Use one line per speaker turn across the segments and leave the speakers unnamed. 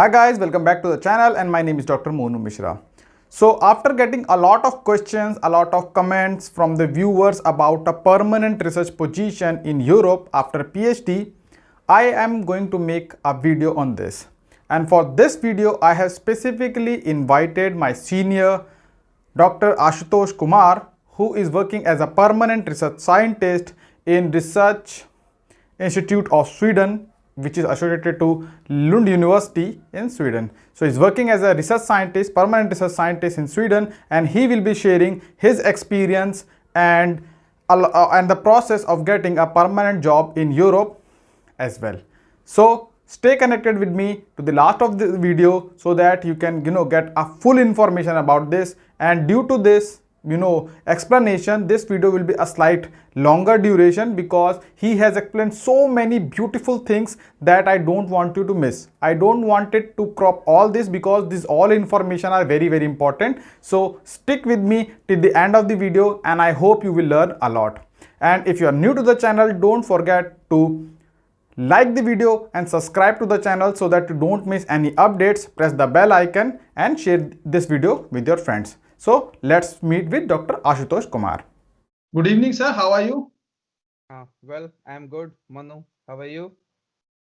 Hi guys, welcome back to the channel and my name is Dr. Monu Mishra. So after getting a lot of questions, a lot of comments from the viewers about a permanent research position in Europe after PhD, I am going to make a video on this. And for this video, I have specifically invited my senior Dr. Ashutosh Kumar, who is working as a permanent research scientist in Research Institute of Sweden, which is associated to Lund University in Sweden. So he's working as a research scientist, permanent research scientist in Sweden, and he will be sharing his experience and the process of getting a permanent job in Europe as well. So stay connected with me to the last of the video so that you can get a full information about this. And due to this explanation, this video will be a slight longer duration because he has explained so many beautiful things that I don't want you to miss. I don't want it to crop all this because this all information are very important. So stick with me till the end of the video and I hope you will learn a lot. And if you are new to the channel, don't forget to like the video and subscribe to the channel so that you don't miss any updates. Press the bell icon and share this video with your friends. So let's meet with Dr. Ashutosh Kumar. Good evening, sir. How are you?
Well, I'm good, Manu. How are you?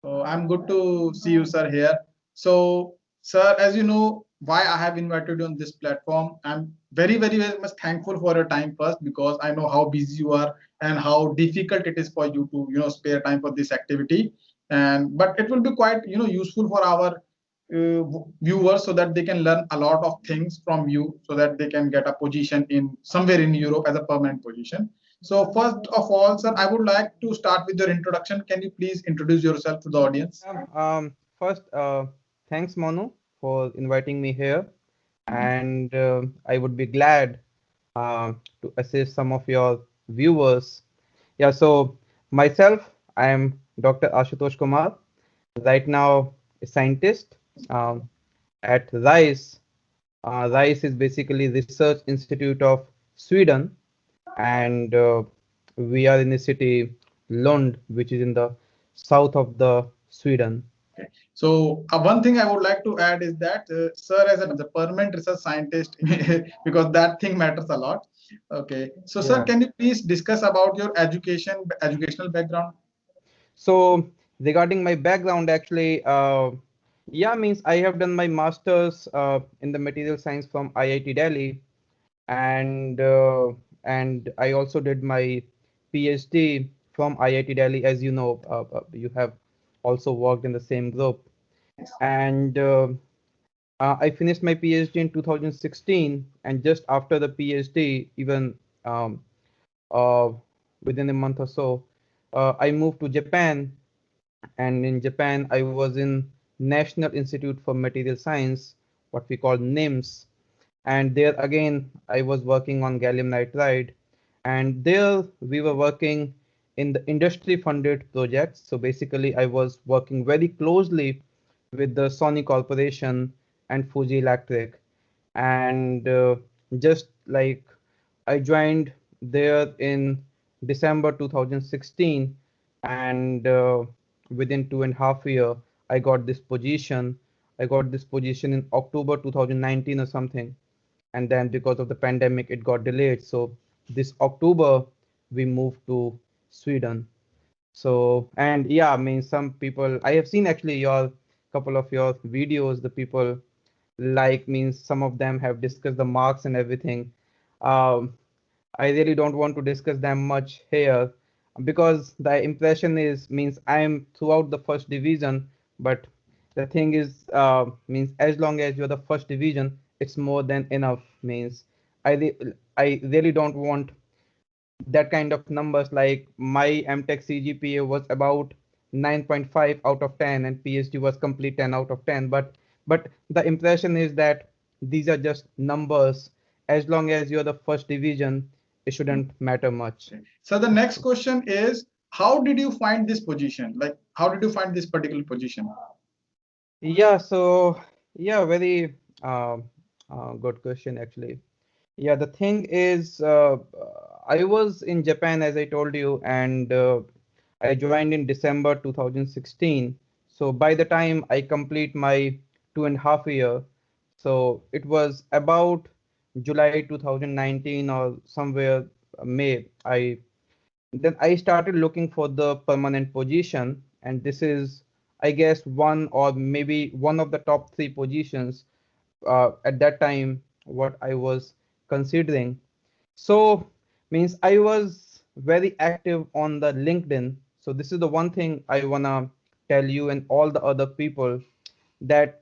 I'm good to see you, sir, here. So, sir, as you know, why I have invited you on this platform, I'm very much thankful for your time first because I know how busy you are and how difficult it is for you to, spare time for this activity. And but it will be quite, useful for our viewers so that they can learn a lot of things from you so that they can get a position in somewhere in Europe as a permanent position. So first of all, sir, I would like to start with your introduction. Can you please introduce yourself to the audience?
First, thanks, Manu, for inviting me here, and I would be glad to assist some of your viewers. Yeah, so myself, I am Dr. Ashutosh Kumar, right now a scientist at RISE. RISE is basically Research Institute of Sweden, and we are in the city Lund, which is in the south of the Sweden.
Okay. So one thing I would like to add is that, sir, as a permanent research scientist, because that thing matters a lot. Okay. So, sir, can you please discuss about your educational background?
So regarding my background, actually, yeah, means I have done my master's in the material science from IIT Delhi, and I also did my PhD from IIT Delhi. As you know, you have also worked in the same group, and I finished my PhD in 2016, and just after the PhD, even um, uh, within a month or so, I moved to Japan, and in Japan, I was in National Institute for Material Science, what we call NIMS, and there again I was working on gallium nitride, and there we were working in the industry funded projects. So basically I was working very closely with the Sony Corporation and Fuji Electric, and just like I joined there in December 2016, and within 2.5 years I got this position. I got this position in October 2019 or something, and then because of the pandemic it got delayed. So this October we moved to Sweden. So, and yeah, I mean, some people, I have seen actually your couple of your videos, the people like, means some of them have discussed the marks and everything. um, I really don't want to discuss them much here because the impression is, means I'm throughout the first division, but the thing is, means as long as you're the first division, it's more than enough. Means I really don't want that kind of numbers. Like my M.Tech CGPA was about 9.5 out of 10 and PhD was complete 10 out of 10. But the impression is that these are just numbers. As long as you're the first division, it shouldn't matter much.
So the next question is, how did you find this position? Like, how did you find this particular position?
Yeah, so yeah, very good question actually. Yeah, the thing is, I was in Japan, as I told you, and I joined in December 2016. So by the time I complete my 2.5 year. So it was about July 2019 or somewhere May. I started looking for the permanent position, and this is, I guess, one or maybe one of the top three positions at that time what I was considering. So means I was very active on the LinkedIn. So this is the one thing I wanna tell you and all the other people, that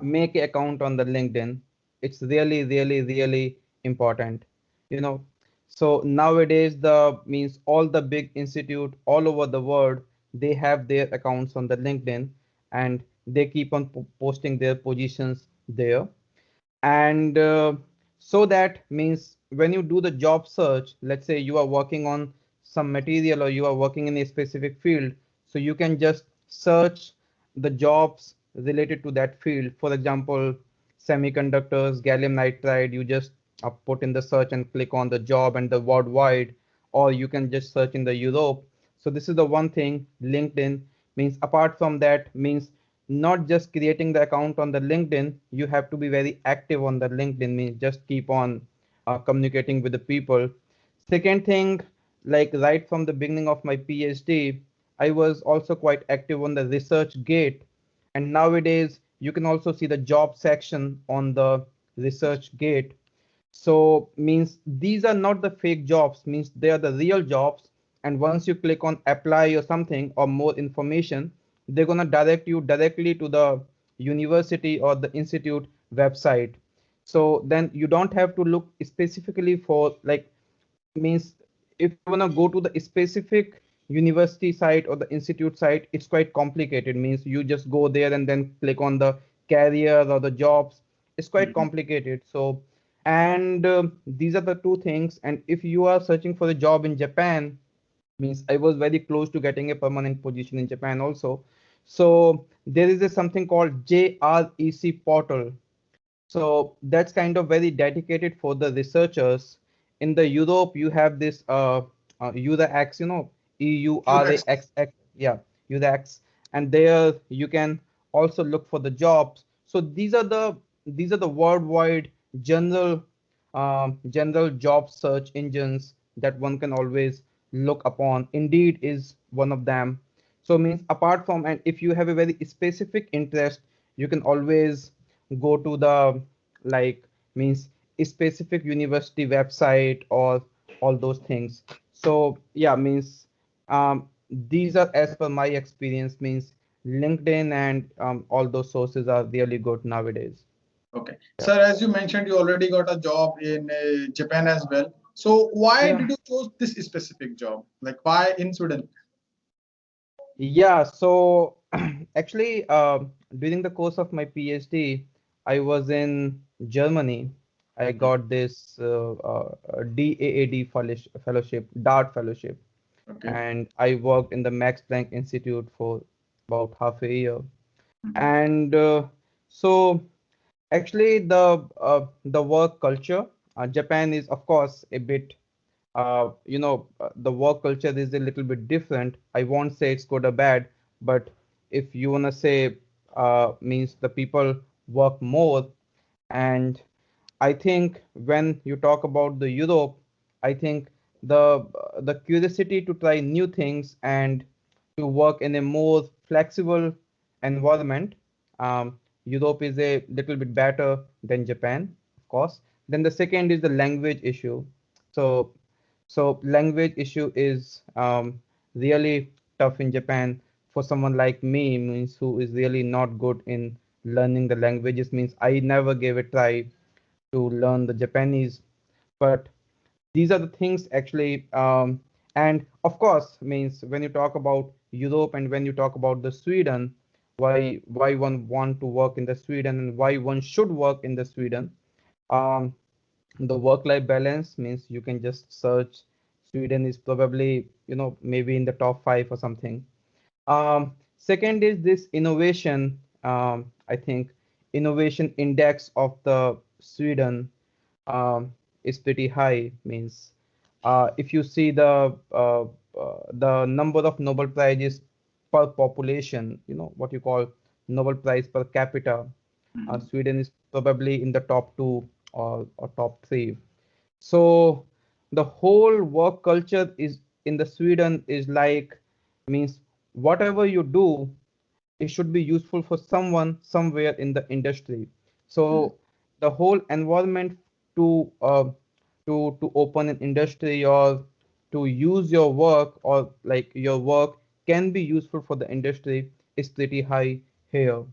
make an account on the LinkedIn. It's really, really, really important. You know, so nowadays the means all the big institute all over the world, they have their accounts on the LinkedIn, and they keep on posting their positions there. And so that means when you do the job search, let's say you are working on some material or you are working in a specific field, so you can just search the jobs related to that field. For example, semiconductors, gallium nitride, you just put in the search and click on the job and the worldwide, or you can just search in the Europe. So this is the one thing LinkedIn means. Apart from that means, not just creating the account on the LinkedIn, you have to be very active on the LinkedIn, means just keep on communicating with the people. Second thing, like right from the beginning of my PhD, I was also quite active on the research gate. And nowadays you can also see the job section on the research gate. So means these are not the fake jobs, means they are the real jobs. And once you click on apply or something or more information, they're gonna direct you directly to the university or the institute website. So then you don't have to look specifically for, like, means if you want to go to the specific university site or the institute site, it's quite complicated. Means you just go there and then click on the career or the jobs. It's quite complicated. So, and these are the two things. And if you are searching for a job in Japan, means I was very close to getting a permanent position in Japan also. So there is a something called JREC portal. So that's kind of very dedicated for the researchers. In the Europe, you have this EURAX, EURAXX, yeah, EURAX, and there you can also look for the jobs. So these are the worldwide general general job search engines that one can always look upon. Indeed is one of them. So means apart from, and if you have a very specific interest, you can always go to the, like, means specific university website or all those things. So yeah, means these are, as per my experience, means LinkedIn and all those sources are really good nowadays.
Okay.
Yeah.
Sir, as you mentioned, you already got a job in Japan as well. So why
Yeah.
did you choose this specific job? Like why in Sweden?
Yeah, so actually, during the course of my PhD, I was in Germany. I got this DAAD fellowship, DART fellowship,
Okay.
and I worked in the Max Planck Institute for about half a year. And so actually, the work culture, Japan is of course a bit, the work culture is a little bit different. I won't say it's good or bad, but if you wanna say, means the people work more. And I think when you talk about the Europe, I think the curiosity to try new things and to work in a more flexible environment, Europe is a little bit better than Japan, of course. Then the second is the language issue. So language issue is really tough in Japan for someone like me, means who is really not good in learning the languages. Means I never gave a try to learn the Japanese. But these are the things actually. And of course, means when you talk about Europe and when you talk about the Sweden, why one want to work in the Sweden and why one should work in the Sweden. Um, the work-life balance, means you can just search. Sweden is probably, maybe in the top five or something. Second is this innovation. I think innovation index of the Sweden is pretty high. Means if you see the number of Nobel Prizes per population, what you call Nobel Prize per capita.
Mhm.
Sweden is probably in the top two or top three. So the whole work culture is in the Sweden is like means whatever you do, it should be useful for someone somewhere in the industry.
Mhm.
So the whole environment to to open an industry or to use your work or like your work can be useful for the industry is pretty high here.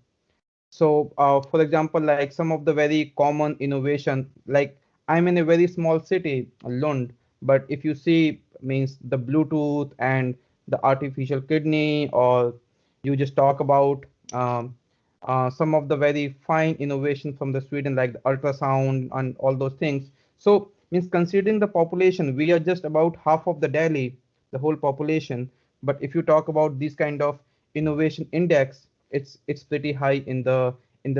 So, for example, like some of the very common innovation, like I'm in a very small city, Lund, but if you see, means the Bluetooth and the artificial kidney, or you just talk about some of the very fine innovation from the Sweden, like the ultrasound and all those things. So, means considering the population, we are just about half of the Delhi, the whole population. But if you talk about this kind of innovation index, it's pretty high in the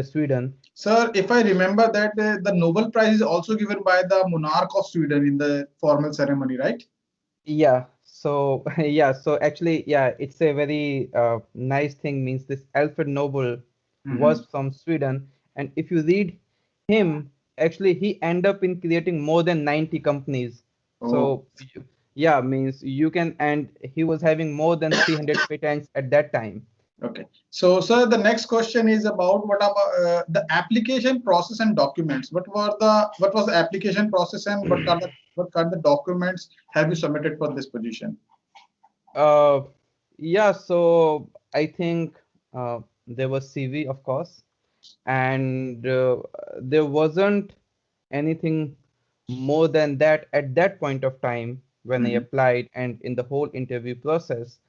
Sweden.
Sir, if I remember that the Nobel Prize is also given by the monarch of Sweden in the formal ceremony, right?
Yeah. So yeah. So actually, yeah, it's a very nice thing. Means this Alfred Nobel was
Mhm.
from Sweden, and if you read him, actually he end up in creating more than 90 companies.
Oh,
So yeah, means you can, and he was having more than 300 patents at that time.
okay. So, sir, the next question is about what about the application process and documents. What was the application process and what kind of documents have you submitted for this position?
Uh, yeah. So I think there was CV, of course, and there wasn't anything more than that at that point of time when I
Mhm.
applied and in the whole interview process.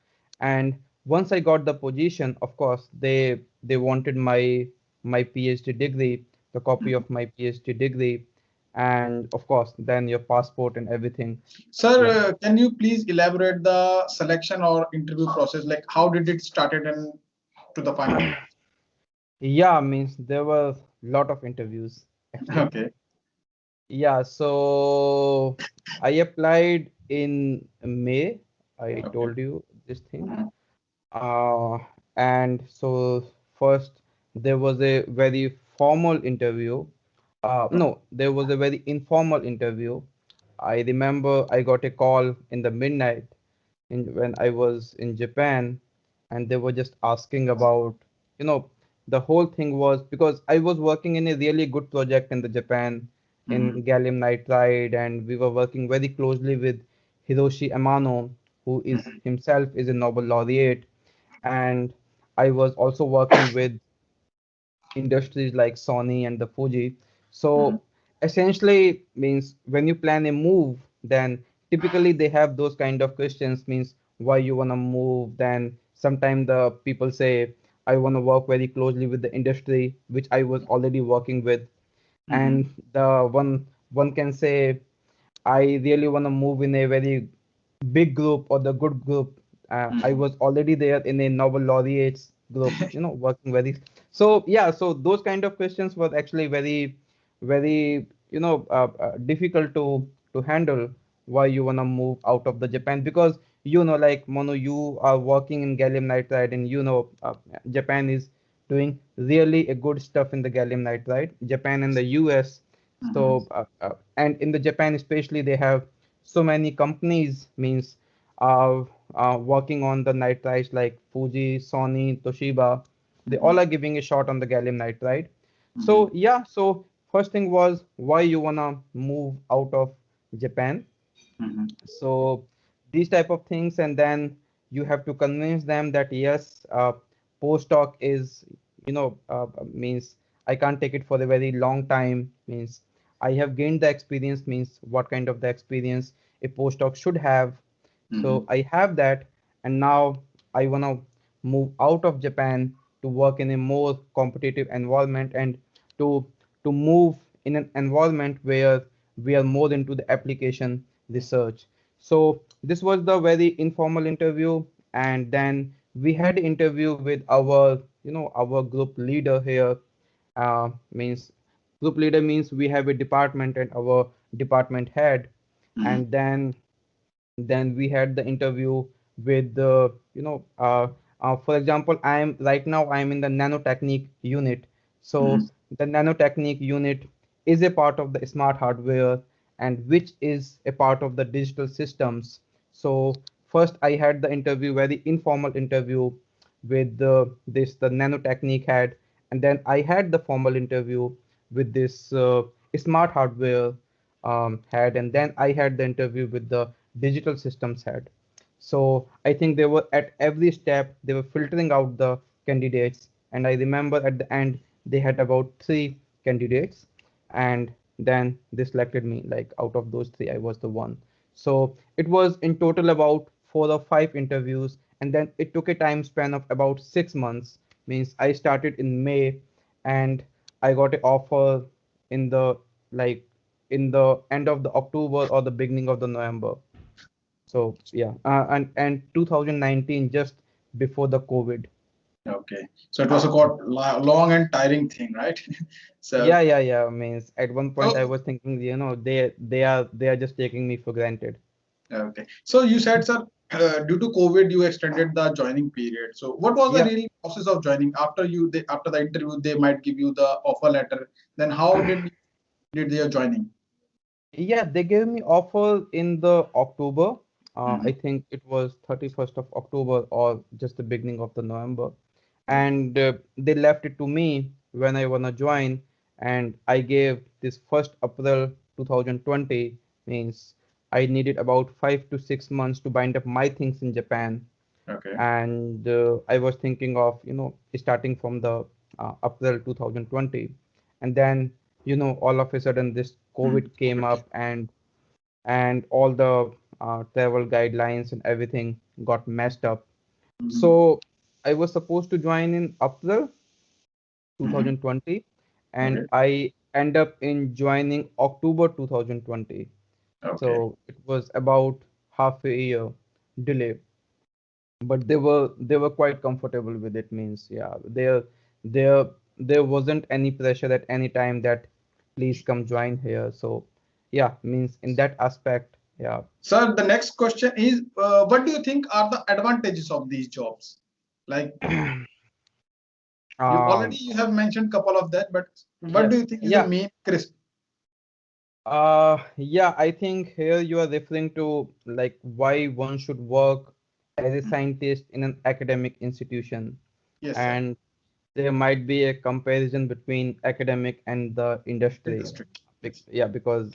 And once I got the position, of course, they wanted my PhD degree, the copy
Mhm.
of my PhD degree, and of course, then your passport and everything.
Sir,
Yeah.
can you please elaborate the selection or interview process? Like, how did it started and to the final?
Yeah, means there were a lot of interviews actually.
Okay.
Yeah, so I applied in May. I
Okay.
told you this thing.
Mhm.
Uh, and so first there was a very formal interview. No, there was a very informal interview. I remember I got a call in the midnight when I was in Japan, and they were just asking about, you know, the whole thing was because I was working in a really good project in the Japan
Mhm.
in gallium nitride, and we were working very closely with Hiroshi Amano, who is
Mhm.
himself is a Nobel laureate, and I was also working with industries like Sony and the Fuji.
Mhm.
So essentially means when you plan a move, then typically they have those kind of questions means why you wanna move. Then sometimes the people say I wanna work very closely with the industry, which I was already working with.
Mhm.
And the one can say I really want to move in a very big group or the good group. I
Mhm.
was already there in a Nobel laureates group, working very. So yeah, so those kind of questions were actually very, very, difficult to handle. Why you wanna move out of the Japan? Because like Mono, you are working in gallium nitride, and Japan is doing really a good stuff in the gallium nitride. Japan and the US.
Mhm.
So and in the Japan especially, they have so many companies means uh, working on the nitrides like Fuji, Sony, Toshiba. They all
Mhm.
are giving a shot on the gallium nitride.
Mhm.
So yeah, so first thing was why you wanna move out of Japan.
Mhm.
So these type of things, and then you have to convince them that yes, postdoc is means I can't take it for a very long time, means I have gained the experience, means what kind of the experience a postdoc should have. So
Mhm.
I have that, and now I want to move out of Japan to work in a more competitive environment, and to move in an environment where we are more into the application research. So this was the very informal interview, and then we had interview with our group leader here. Means group leader means we have a department and our department head,
Mhm.
and then we had the interview with the For example, I'm in the nanotechnique unit.
Mhm.
So the nanotechnique unit is a part of the smart hardware, and which is a part of the digital systems. So first I had the interview, very informal interview with the nanotechnique head, and then I had the formal interview with this smart hardware head, and then I had the interview with the digital systems head. So I think they were at every step, they were filtering out the candidates. And I remember at the end, they had about three candidates. And then they selected me, like out of those three, I was the one. So it was in total about 4 or 5 interviews. And then it took a time span of about 6 months. Means I started in May and I got an offer in the like in the end of the October or the beginning of the November. So yeah, and 2019, just before the COVID.
Okay. So it was a quite long and tiring thing, right? So,
Yeah. Means at one point I
so
was thinking, they are just taking me for granted.
okay. So you said, sir, due to COVID, you extended the joining period. So what was the
Yeah.
really process of joining? After the interview, they might give you the offer letter. Then how did they joining?
Yeah, they gave me offer in the October. I
Mhm.
think it was 31st of October or just the beginning of the November.
Okay.
And they left it to me when I wanna join. And I gave this 1st April 2020, means I needed about 5 to 6 months to bind up my things in Japan.
Okay.
And I was thinking of, starting from the April 2020. And then, all of a sudden this
Mm.
COVID came
Okay.
up, and all the travel guidelines and everything got messed up.
Mhm.
So I was supposed to join in April
Mhm.
2020, and
Okay.
I end up in joining October 2020.
Okay.
So it was about half a year delay, but they were quite comfortable with it. Means yeah, there there wasn't any pressure at any time that please come join here. So yeah, means in that aspect, yeah.
Sir, the next question is, what do you think are the advantages of these jobs? Like
um
you have mentioned couple of that, but what
yes,
do you think is the
yeah.
main crisp?
Yeah, I think here you are referring to like why one should work as a
Mhm.
scientist in an academic institution.
Yes, sir.
And there might be a comparison between academic and the industry.
Industry. Yes.
Yeah, because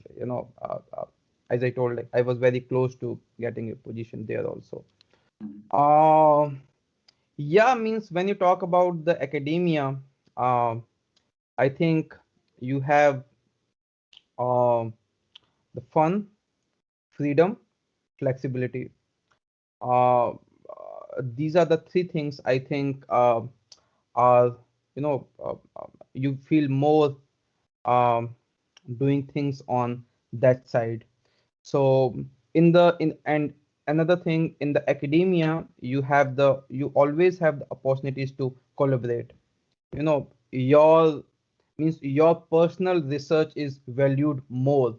as I told, like I was very close to getting a position there also.
Mhm.
uh yeah, means when you talk about the academia, uh, I think you have um the fun, freedom, flexibility. These are the three things I think are, you feel more um, doing things on that side. So in the in and another thing, in the academia, you always have the opportunities to collaborate. Your means your personal research is valued more.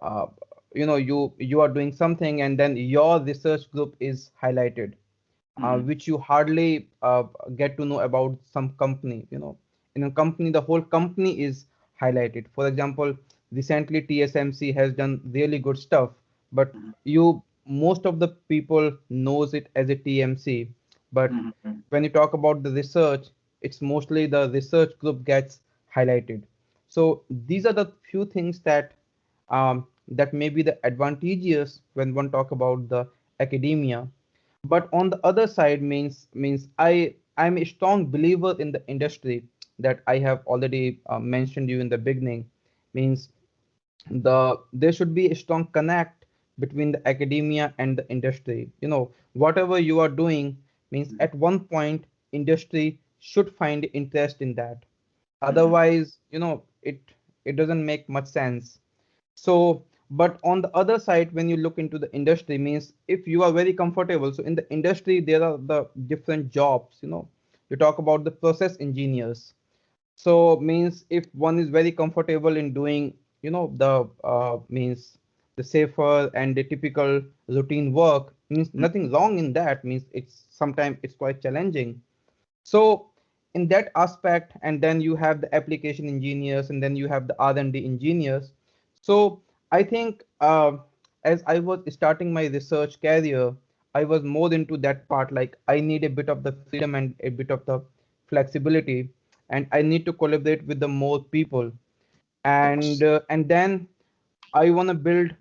uh, you are doing something and then your research group is highlighted,
Mhm.
which you hardly get to know about some company. In a company, the whole company is highlighted. For example, recently TSMC has done really good stuff, but
Mhm.
you most of the people knows it as a TMC. But
Mhm.
when you talk about the research, it's mostly the research group gets highlighted. So these are the few things that may be the advantageous when one talk about the academia. But on the other side, means I'm a strong believer in the industry, that I have already mentioned you in the beginning. Means there should be a strong connect between the academia and the industry. Whatever you are doing, means
Mhm.
at one point industry should find interest in that.
Mhm.
Otherwise, it doesn't make much sense. So, but on the other side, when you look into the industry, means if you are very comfortable, so in the industry there are the different jobs. You talk about the process engineers. So means if one is very comfortable in doing, the means the safer and the typical routine work, means nothing wrong in that, means it's sometimes it's quite challenging. So in that aspect, and then you have the application engineers, and then you have the R&D engineers. So I think as I was starting my research career, I was more into that part. Like I need a bit of the freedom and a bit of the flexibility, and I need to collaborate with the more people. And then I want to build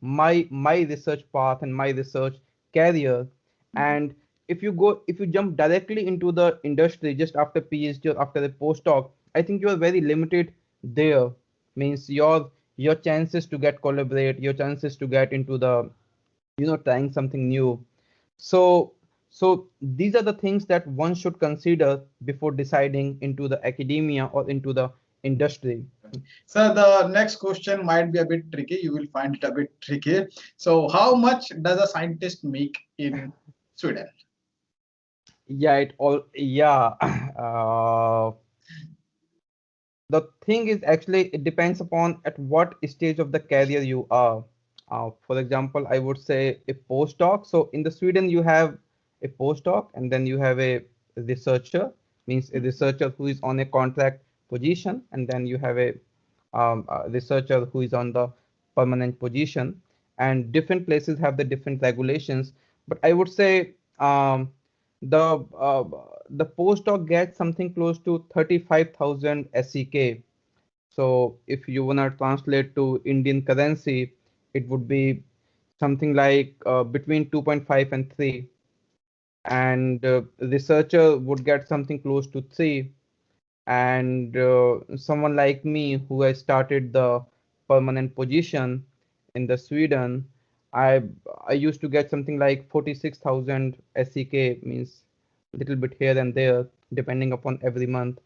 my research path and my research career. And if you jump directly into the industry just after PhD or after the postdoc, I think you are very limited there. Means your chances to get collaborate, your chances to get into the trying something new. So so these are the things that one should consider before deciding into the academia or into the industry.
So the next question might be a bit tricky. You will find it a bit tricky. So how much does a scientist make in Sweden?
Yeah, it all yeah. uh, the thing is actually it depends upon at what stage of the career you are. For example, I would say a postdoc. So in the Sweden you have a postdoc, and then you have a researcher, means a researcher who is on a contract position, and then you have a researcher who is on the permanent position. And different places have the different regulations, but I would say the uh, the postdoc gets something close to 35,000 SEK. So if you wanna translate to Indian currency, it would be something like between 2.5 and 3. And researcher would get something close to 3. And someone like me who has started the permanent position in the Sweden, I I used to get something like 46,000 SEK, means little bit here and there depending upon every month,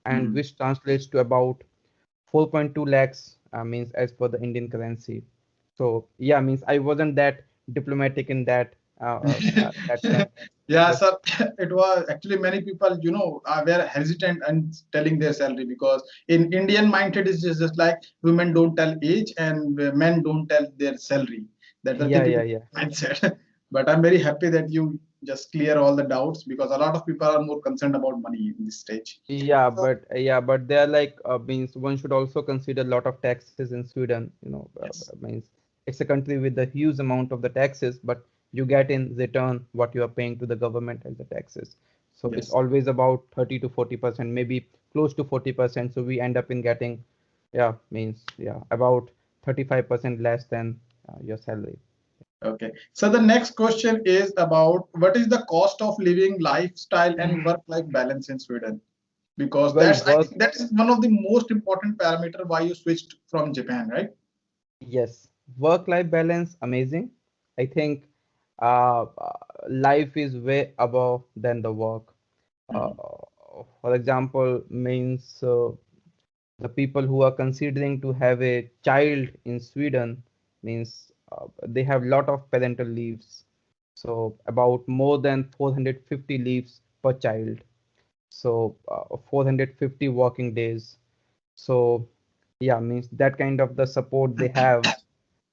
and which translates to about 4.2 lakhs, means as per the Indian currency. So yeah, means I wasn't that diplomatic in that sense.
Yeah,
Just
sir. It was actually many people, are very hesitant and telling their salary because in Indian mindset is just like women don't tell age and men don't tell their salary. That's the
yeah,
typical
yeah, yeah.
mindset. But I'm very happy that you just clear all the doubts because a lot of people are more concerned about money in this stage. So,
But they are like means one should also consider a lot of taxes in Sweden.
yes,
Means it's a country with a huge amount of the taxes, but you get in return what you are paying to the government as the taxes. So it's
yes.
always about 30 to 40%, maybe close to 40%. So we end up in getting, about 35% less than your salary.
Okay. So the next question is about what is the cost of living, lifestyle, and work-life balance in Sweden? Because
Well,
I
work
think that is one of the most important parameter why you switched from Japan, right?
Yes, work-life balance, amazing. I think life is way above than the work. Uh,
Mhm.
for example, means the people who are considering to have a child in Sweden, means they have lot of parental leaves. So about more than 450 leaves per child. So 450 working days. So yeah, means that kind of the support they have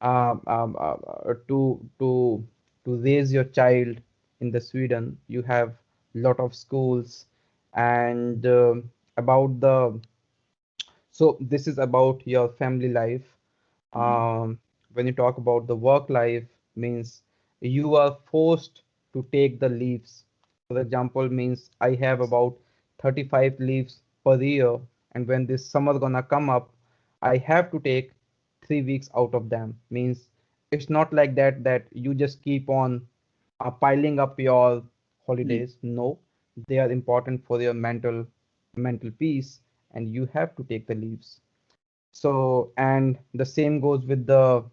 um, um, uh, to raise your child in the Sweden. You have lot of schools. And about the so this is about your family life.
Mhm.
When you talk about the work life, means you are forced to take the leaves. For example, means I have about 35 leaves per year, and when this summer gonna come up, I have to take 3 weeks out of them. Means it's not like that you just keep on piling up your
Leave.
holidays. No, they are important for your mental peace, and you have to take the leaves. So, and the same goes with the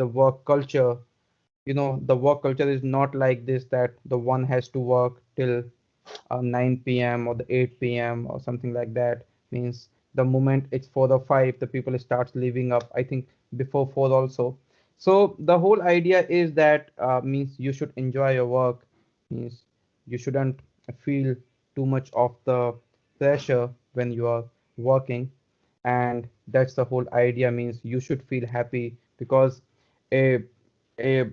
work culture. The work culture is not like this, that the one has to work till 9 p.m. or the 8 p.m. or something like that. Means the moment it's 4 or 5, the people starts leaving up, I think before 4 also. So the whole idea is that means you should enjoy your work. Means you shouldn't feel too much of the pressure when you are working. And that's the whole idea. Means you should feel happy because a a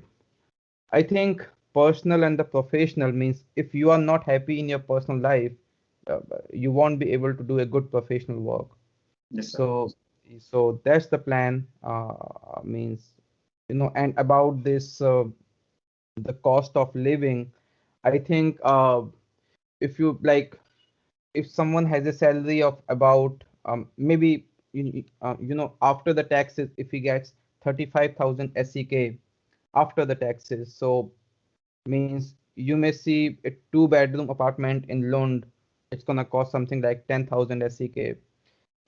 I think personal and the professional means if you are not happy in your personal life, you won't be able to do a good professional work.
Yes, sir.
So so that's the plan. Means and about this the cost of living, I think if you like if someone has a salary of about maybe after the taxes, if he gets 35,000 SEK after the taxes, so means you may see a two-bedroom apartment in Lund, it's gonna cost something like 10,000 SEK,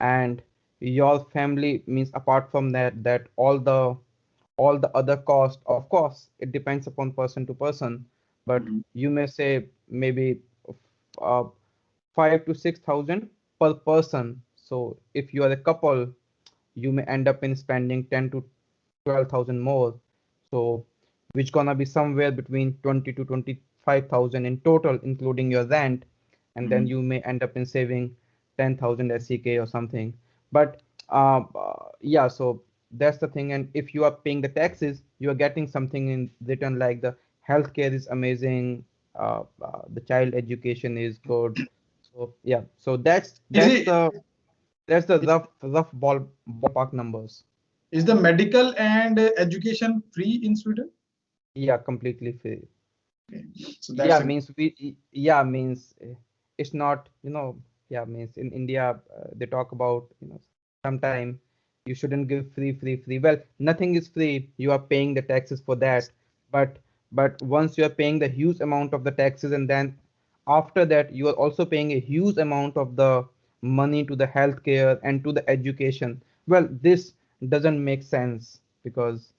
and your family means apart from that all the other cost, of course it depends upon person to person, but
Mhm.
you may say maybe uh, 5 to 6 thousand per person. So if you are a couple, you may end up in spending 10 to 12,000 more. So which gonna be somewhere between 20 to 25,000 in total, including your rent, and then
Mhm.
you may end up in saving 10,000 SEK or something. But yeah, so that's the thing. And if you are paying the taxes, you are getting something in return, like the healthcare is amazing, the child education is good. So yeah, so that's
Is
that's
it
the that's the rough ballpark numbers.
is the medical and education free in Sweden?
Yeah, completely free.
Okay. So
Yeah,
that's a
means yeah, means it's not, yeah, means in India, they talk about, sometime you shouldn't give free. Well, nothing is free. You are paying the taxes for that. But once you are paying the huge amount of the taxes, and then after that you are also paying a huge amount of the money to the healthcare and to the education. Well, this doesn't make sense, because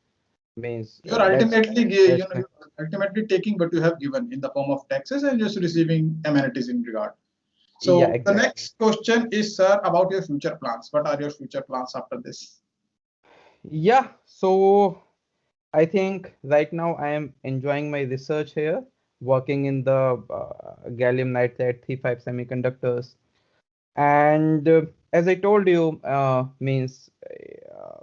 means
you're you're ultimately taking what you have given in the form of taxes and just receiving amenities in regard.
yeah,
So the
exactly.
next question is, sir, about your future plans. What are your future plans after this?
Yeah, so I think right now I am enjoying my research here, working in the gallium nitride 35 semiconductors. And as I told you, means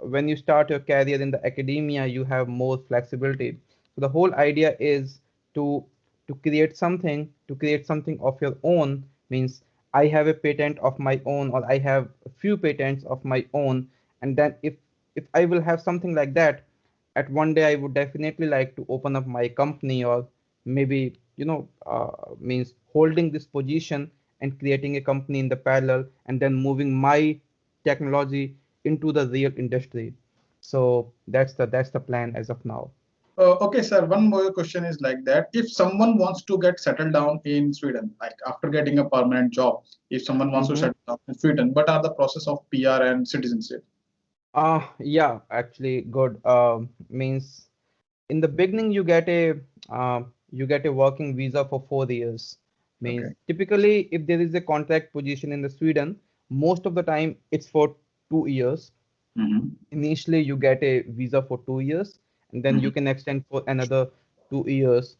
when you start your career in the academia, you have more flexibility. So the whole idea is to to create something of your own. Means I have a patent of my own, or I have a few patents of my own, and then if I will have something like that, at one day I would definitely like to open up my company, or maybe means holding this position and creating a company in the parallel, and then moving my technology into the real industry. So that's the plan as of now.
Okay, sir. One more question is like that. If someone wants to get settled down in Sweden, like after getting a permanent job, if someone wants to
Mm-hmm.
settle down in Sweden, what are the process of PR and citizenship?
Yeah, actually good. Means in the beginning you get a working visa for 4 years. Means
Okay.
typically if there is a contract position in the Sweden, most of the time it's for 2 years.
Mm-hmm.
Initially you get a visa for 2 years, and then
Mm-hmm.
you can extend for another 2 years.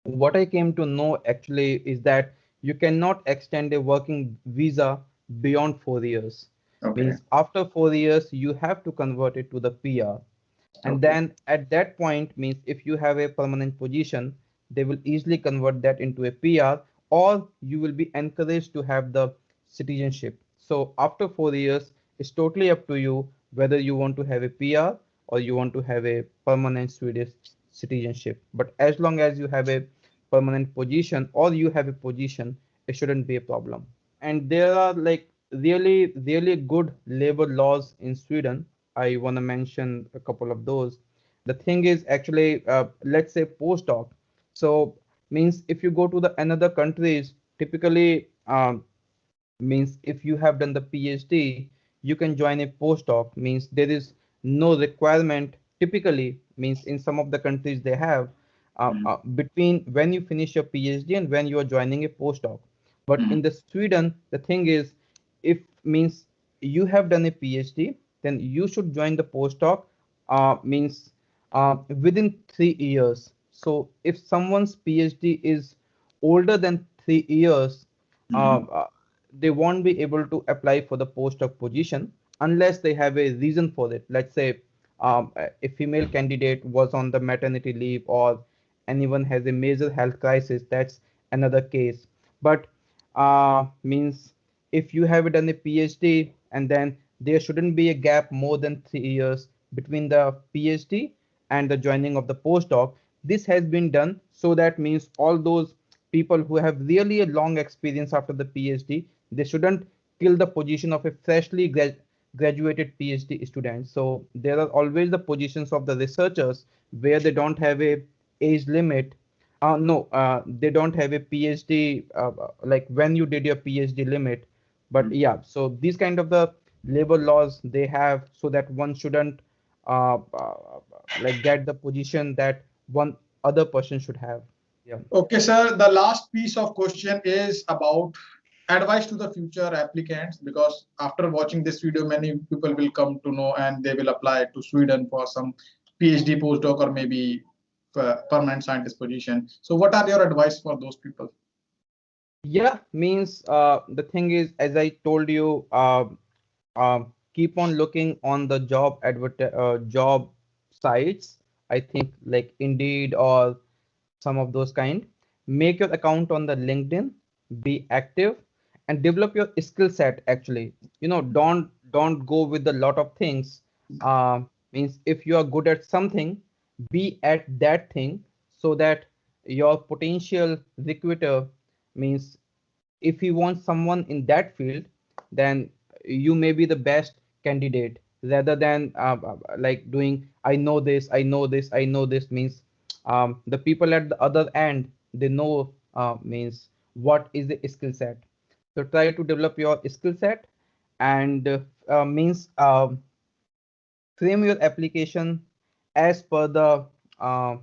What I came to know actually is that you cannot extend a working visa beyond 4 years.
Okay.
Means after 4 years, you have to convert it to the PR. And
Okay.
then at that point, means if you have a permanent position, they will easily convert that into a PR, or you will be encouraged to have the citizenship. So after 4 years, it's totally up to you whether you want to have a PR or you want to have a permanent Swedish citizenship. But as long as you have a permanent position or you have a position, it shouldn't be a problem. And there are like really good labor laws in Sweden. I want to mention a couple of those. The thing is actually, let's say postdoc. So means if you go to the another countries, typically means if you have done the PhD, you can join a postdoc. Means there is no requirement. Typically means in some of the countries they have
Mm-hmm.
between when you finish your PhD and when you are joining a postdoc. But
Mm-hmm.
in the Sweden, the thing is, if means you have done a PhD, then you should join the postdoc. Means within 3 years. So if someone's PhD is older than 3 years, uh,
Mm-hmm.
uh, they won't be able to apply for the postdoc position unless they have a reason for it. Let's say a female candidate was on the maternity leave, or anyone has a major health crisis, that's another case. But means if you have done a PhD, and then there shouldn't be a gap more than 3 years between the PhD and the joining of the postdoc. This has been done so that means all those people who have really a long experience after the PhD, they shouldn't kill the position of a freshly graduated PhD student. So there are always the positions of the researchers where they don't have a age limit. No, they don't have a PhD like when you did your PhD limit. But yeah, so these kind of the labor laws they have, so that one shouldn't uh, uh, like get the position that one other person should have. Yeah.
Okay, sir. The last piece of question is about advice to the future applicants, because after watching this video, many people will come to know and they will apply to Sweden for some PhD postdoc or maybe permanent scientist position. So, what are your advice for those people?
Yeah, means the thing is, as I told you, keep on looking on the job sites. I think like Indeed or some of those kind. Make your account on the LinkedIn, be active, and develop your skill set. Actually, don't go with a lot of things. Means if you are good at something, be at that thing, so that your potential recruiter, means if he wants someone in that field, then you may be the best candidate, rather than like doing I know this, means the people at the other end, they know means what is the skill set. So try to develop your skill set, and means frame your application as per uh,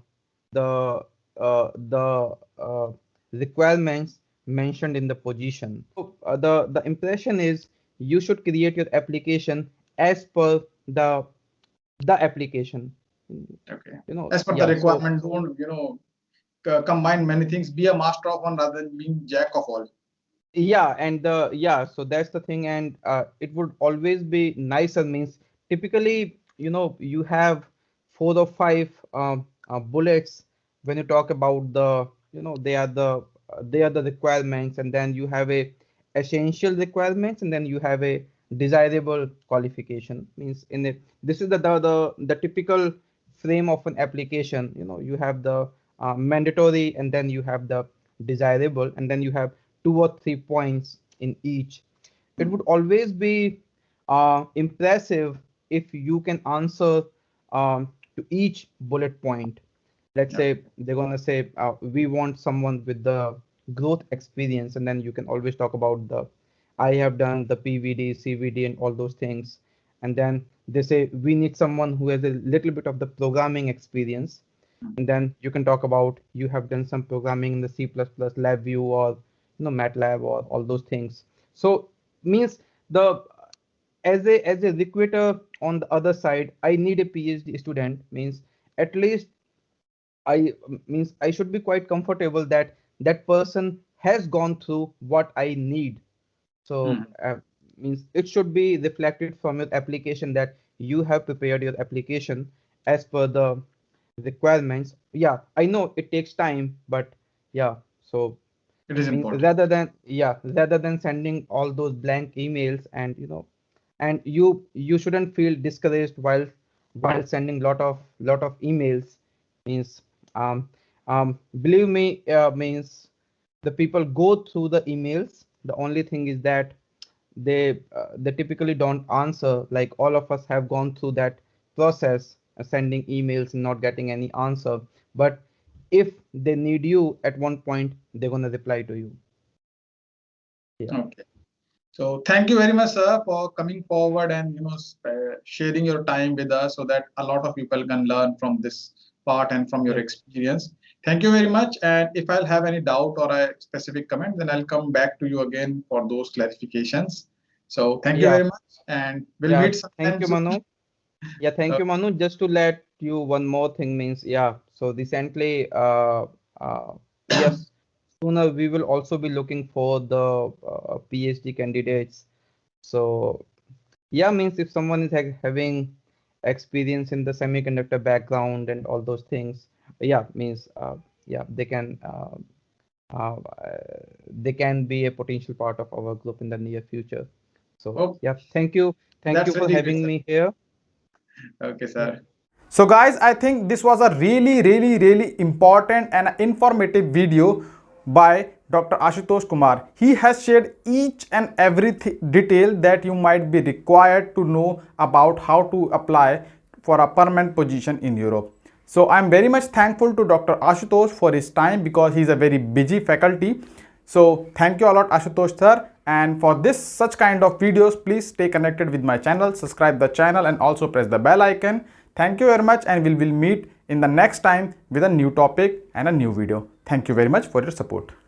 the the requirements mentioned in the position. So the impression is you should create your application as per the application.
Okay.
You know,
As per the
yeah. So
requirement, don't combine many things. Be a master of one rather than being jack of all.
yeah, and so that's the thing, and it would always be nicer, means typically, you have 4 or 5 bullets when you talk about the, they are the requirements, and then you have a essential requirements, and then you have a desirable qualification. Means in it, this is the typical frame of an application. You have the mandatory, and then you have the desirable, and then you have 2 or 3 points in each. It would always be impressive if you can answer to each bullet point. Let's
Okay.
say they're gonna say we want someone with the growth experience, and then you can always talk about the I have done the PVD, CVD, and all those things. And then they say we need someone who has a little bit of the programming experience, and then you can talk about you have done some programming in the C++, LabVIEW, or MATLAB, or all those things. So means the as a recruiter on the other side, I need a PhD student, means at least I means I should be quite comfortable that that person has gone through what I need. So means it should be reflected from your application that you have prepared your application as per the requirements. Yeah, I know it takes time, but yeah, so
It is
means
important.
rather than sending all those blank emails, and and you shouldn't feel discouraged while sending lot of emails. Means um believe me, means the people go through the emails. The only thing is that they typically don't answer. Like all of us have gone through that process, sending emails and not getting any answer. But if they need you at one point, they're gonna reply to you. Yeah.
Okay. So thank you very much, sir, for coming forward and sharing your time with us, so that a lot of people can learn from this part and from your
Yeah.
experience. Thank you very much. And if I'll have any doubt or a specific comment, then I'll come back to you again for those clarifications. So thank you
Yeah.
very much, and we'll
Yeah.
meet
Thank
sometime
you,
soon.
Manu. Yeah, thank you, Manu. Just to let you one more thing, means yeah. So recently, yes, sooner we will also be looking for the PhD candidates. So yeah, means if someone is having experience in the semiconductor background and all those things, yeah, means yeah, uh, they can be a potential part of our group in the near future. So
Oh,
yeah, thank you
that's
for
really great,
having
sir.
me here.
Okay,
Yeah.
sir. So guys, I think this was a really important and informative video by Dr. Ashutosh Kumar. He has shared each and every detail that you might be required to know about how to apply for a permanent position in Europe. So I'm very much thankful to Dr. Ashutosh for his time because he's a very busy faculty. So thank you a lot, Ashutosh sir. And for this such kind of videos, please stay connected with my channel, subscribe the channel and also press the bell icon. Thank you very much, and we will meet in the next time with a new topic and a new video. Thank you very much for your support.